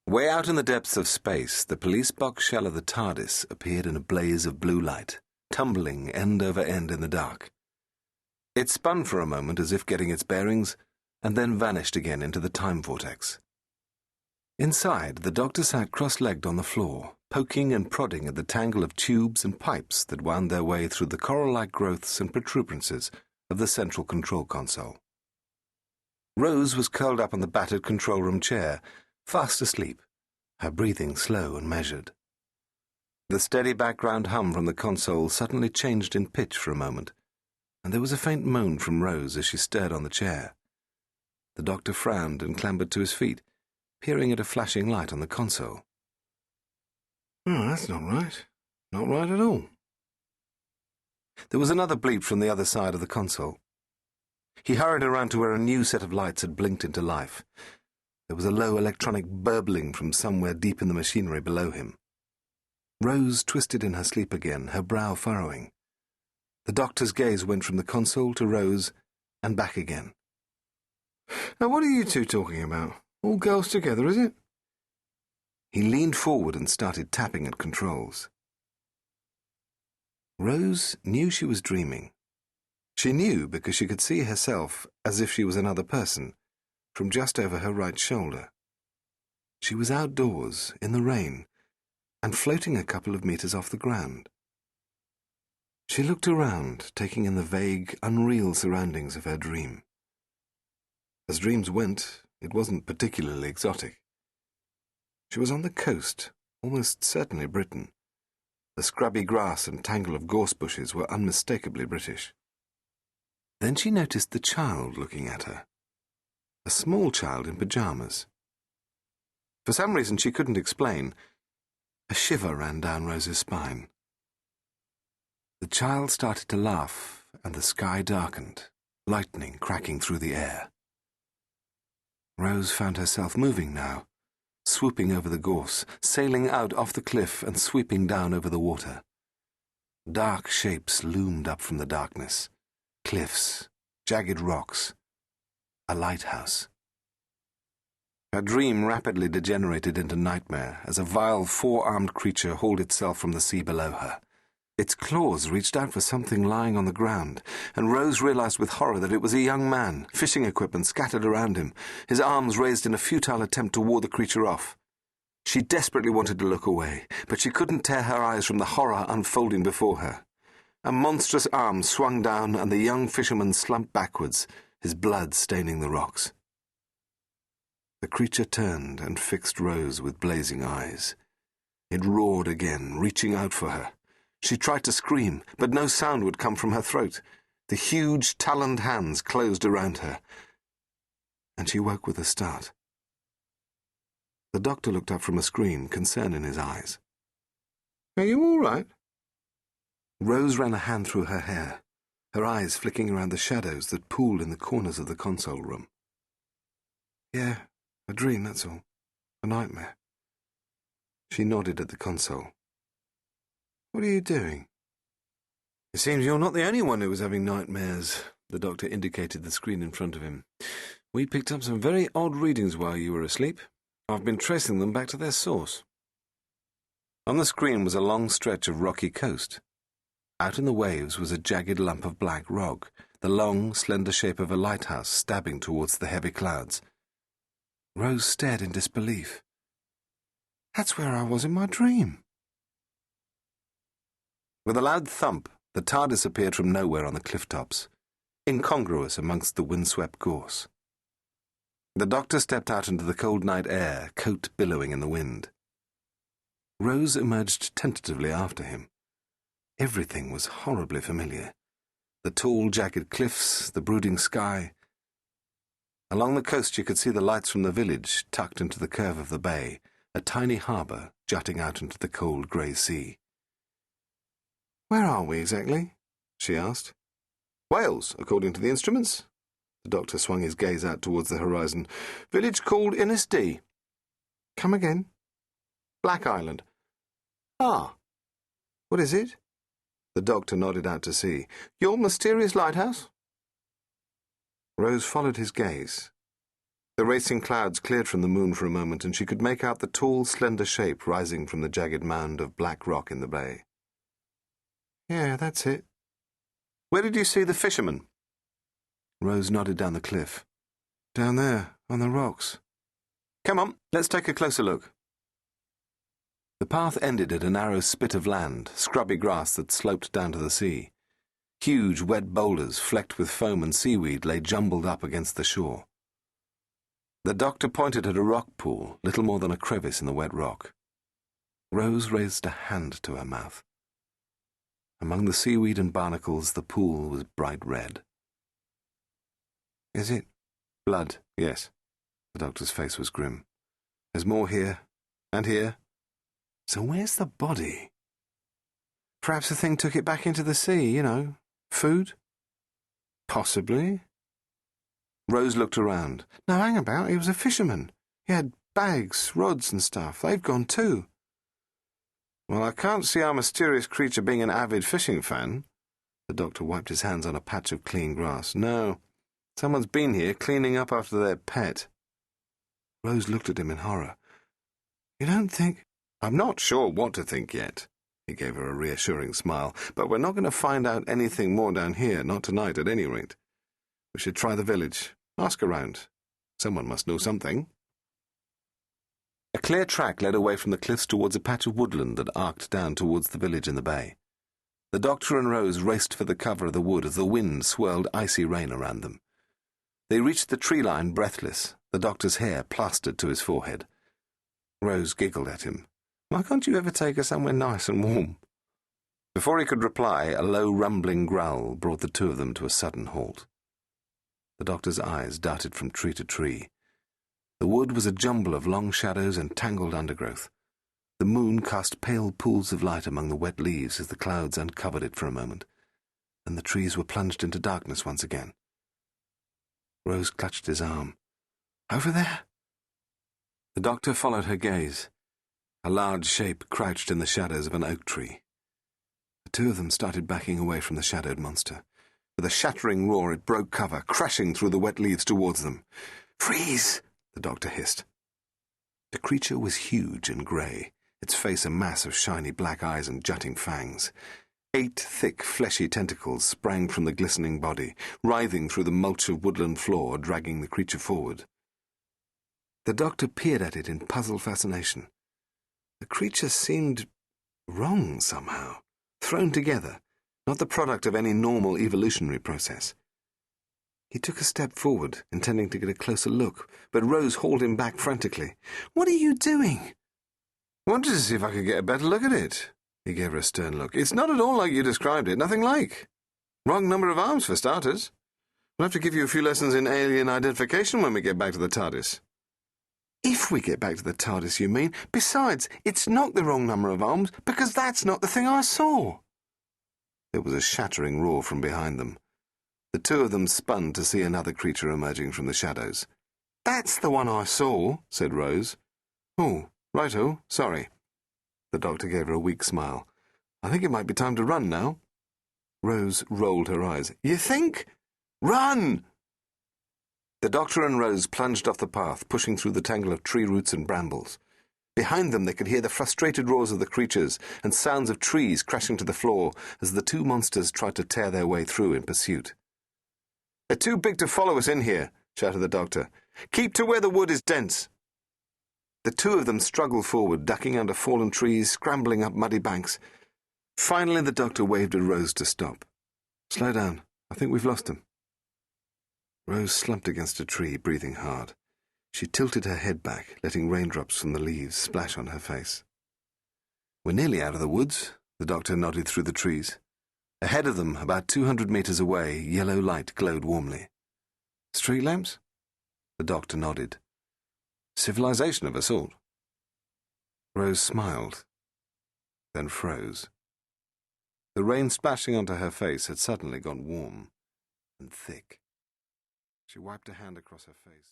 Way out in the depths of space, the police box shell of the TARDIS appeared in a blaze of blue light, tumbling end over end in the dark. It spun for a moment as if getting its bearings, and then vanished again into the time vortex. Inside, the doctor sat cross-legged on the floor, poking and prodding at the tangle of tubes and pipes that wound their way through the coral-like growths and protuberances of the central control console. Rose was curled up on the battered control room chair, fast asleep, her breathing slow and measured. The steady background hum from the console suddenly changed in pitch for a moment, and there was a faint moan from Rose as she stirred on the chair. The doctor frowned and clambered to his feet, peering at a flashing light on the console. "Oh, that's not right. Not right at all." There was another bleep from the other side of the console. He hurried around to where a new set of lights had blinked into life. There was a low electronic burbling from somewhere deep in the machinery below him. Rose twisted in her sleep again, her brow furrowing. The doctor's gaze went from the console to Rose and back again. "Now, what are you two talking about? All girls together, is it?" He leaned forward and started tapping at controls. Rose knew she was dreaming. She knew because she could see herself as if she was another person, from just over her right shoulder. She was outdoors, in the rain, and floating a couple of meters off the ground. She looked around, taking in the vague, unreal surroundings of her dream. As dreams went, it wasn't particularly exotic. She was on the coast, almost certainly Britain. The scrubby grass and tangle of gorse bushes were unmistakably British. Then she noticed the child looking at her. A small child in pyjamas. For some reason she couldn't explain, a shiver ran down Rose's spine. The child started to laugh, and the sky darkened, lightning cracking through the air. Rose found herself moving now, swooping over the gorse, sailing out off the cliff and sweeping down over the water. Dark shapes loomed up from the darkness. Cliffs, jagged rocks, a lighthouse. Her dream rapidly degenerated into nightmare as a vile four-armed creature hauled itself from the sea below her. Its claws reached out for something lying on the ground, and Rose realized with horror that it was a young man, fishing equipment scattered around him, his arms raised in a futile attempt to ward the creature off. She desperately wanted to look away, but she couldn't tear her eyes from the horror unfolding before her. A monstrous arm swung down, and the young fisherman slumped backwards, his blood staining the rocks. The creature turned and fixed Rose with blazing eyes. It roared again, reaching out for her. She tried to scream, but no sound would come from her throat. The huge, taloned hands closed around her, and she woke with a start. The doctor looked up from a screen, concern in his eyes. "Are you all right?" Rose ran a hand through her hair, her eyes flicking around the shadows that pooled in the corners of the console room. "Yeah, a dream, that's all. A nightmare." She nodded at the console. "What are you doing?" "It seems you're not the only one who was having nightmares," the doctor indicated the screen in front of him. "We picked up some very odd readings while you were asleep. I've been tracing them back to their source." On the screen was a long stretch of rocky coast. Out in the waves was a jagged lump of black rock, the long, slender shape of a lighthouse stabbing towards the heavy clouds. Rose stared in disbelief. "That's where I was in my dream." With a loud thump, the TARDIS appeared from nowhere on the cliff tops, incongruous amongst the windswept gorse. The doctor stepped out into the cold night air, coat billowing in the wind. Rose emerged tentatively after him. Everything was horribly familiar. The tall, jagged cliffs, the brooding sky. Along the coast you could see the lights from the village tucked into the curve of the bay, a tiny harbour jutting out into the cold grey sea. "Where are we exactly?" she asked. "Wales, according to the instruments." The doctor swung his gaze out towards the horizon. "Village called Innisd." "Come again?" "Black Island." "Ah. What is it?" The doctor nodded out to sea. "Your mysterious lighthouse?" Rose followed his gaze. The racing clouds cleared from the moon for a moment, and she could make out the tall, slender shape rising from the jagged mound of black rock in the bay. Yeah, that's it. Where did you see the fisherman? Rose nodded down the cliff. Down there, on the rocks. Come on, let's take a closer look. The path ended at a narrow spit of land, scrubby grass that sloped down to the sea. Huge wet boulders, flecked with foam and seaweed, lay jumbled up against the shore. The doctor pointed at a rock pool, little more than a crevice in the wet rock. Rose raised a hand to her mouth. Among the seaweed and barnacles, the pool was bright red. Is it? Blood, yes. The doctor's face was grim. There's more here, and here. So where's the body? Perhaps the thing took it back into the sea, you know. Food? Possibly. Rose looked around. No, hang about, he was a fisherman. He had bags, rods and stuff. They've gone too. Well, I can't see our mysterious creature being an avid fishing fan. The doctor wiped his hands on a patch of clean grass. No, someone's been here cleaning up after their pet. Rose looked at him in horror. You don't think... I'm not sure what to think yet. He gave her a reassuring smile. But we're not going to find out anything more down here, not tonight at any rate. We should try the village. Ask around. Someone must know something. A clear track led away from the cliffs towards a patch of woodland that arced down towards the village in the bay. The doctor and Rose raced for the cover of the wood as the wind swirled icy rain around them. They reached the tree line breathless, the doctor's hair plastered to his forehead. Rose giggled at him. Why can't you ever take her somewhere nice and warm? Before he could reply, a low rumbling growl brought the two of them to a sudden halt. The doctor's eyes darted from tree to tree. The wood was a jumble of long shadows and tangled undergrowth. The moon cast pale pools of light among the wet leaves as the clouds uncovered it for a moment, and the trees were plunged into darkness once again. Rose clutched his arm. Over there? The doctor followed her gaze. A large shape crouched in the shadows of an oak tree. The two of them started backing away from the shadowed monster. With a shattering roar, it broke cover, crashing through the wet leaves towards them. Freeze! The doctor hissed. The creature was huge and grey, its face a mass of shiny black eyes and jutting fangs. 8 thick, fleshy tentacles sprang from the glistening body, writhing through the mulch of woodland floor, dragging the creature forward. The doctor peered at it in puzzled fascination. The creature seemed wrong somehow, thrown together, not the product of any normal evolutionary process. He took a step forward, intending to get a closer look, but Rose hauled him back frantically. What are you doing? I wanted to see if I could get a better look at it. He gave her a stern look. It's not at all like you described it, nothing like. Wrong number of arms, for starters. We'll have to give you a few lessons in alien identification when we get back to the TARDIS. If we get back to the TARDIS, you mean? Besides, it's not the wrong number of arms, because that's not the thing I saw. There was a shattering roar from behind them. The two of them spun to see another creature emerging from the shadows. That's the one I saw, said Rose. Oh, righto, sorry. The doctor gave her a weak smile. I think it might be time to run now. Rose rolled her eyes. You think? Run! The doctor and Rose plunged off the path, pushing through the tangle of tree roots and brambles. Behind them they could hear the frustrated roars of the creatures and sounds of trees crashing to the floor as the two monsters tried to tear their way through in pursuit. They're too big to follow us in here, shouted the doctor. Keep to where the wood is dense. The two of them struggled forward, ducking under fallen trees, scrambling up muddy banks. Finally the doctor waved at Rose to stop. Slow down. I think we've lost him. Rose slumped against a tree, breathing hard. She tilted her head back, letting raindrops from the leaves splash on her face. We're nearly out of the woods, the doctor nodded through the trees. Ahead of them, about 200 meters away, yellow light glowed warmly. Street lamps? The doctor nodded. Civilization of a sort. Rose smiled, then froze. The rain splashing onto her face had suddenly gone warm and thick. She wiped a hand across her face.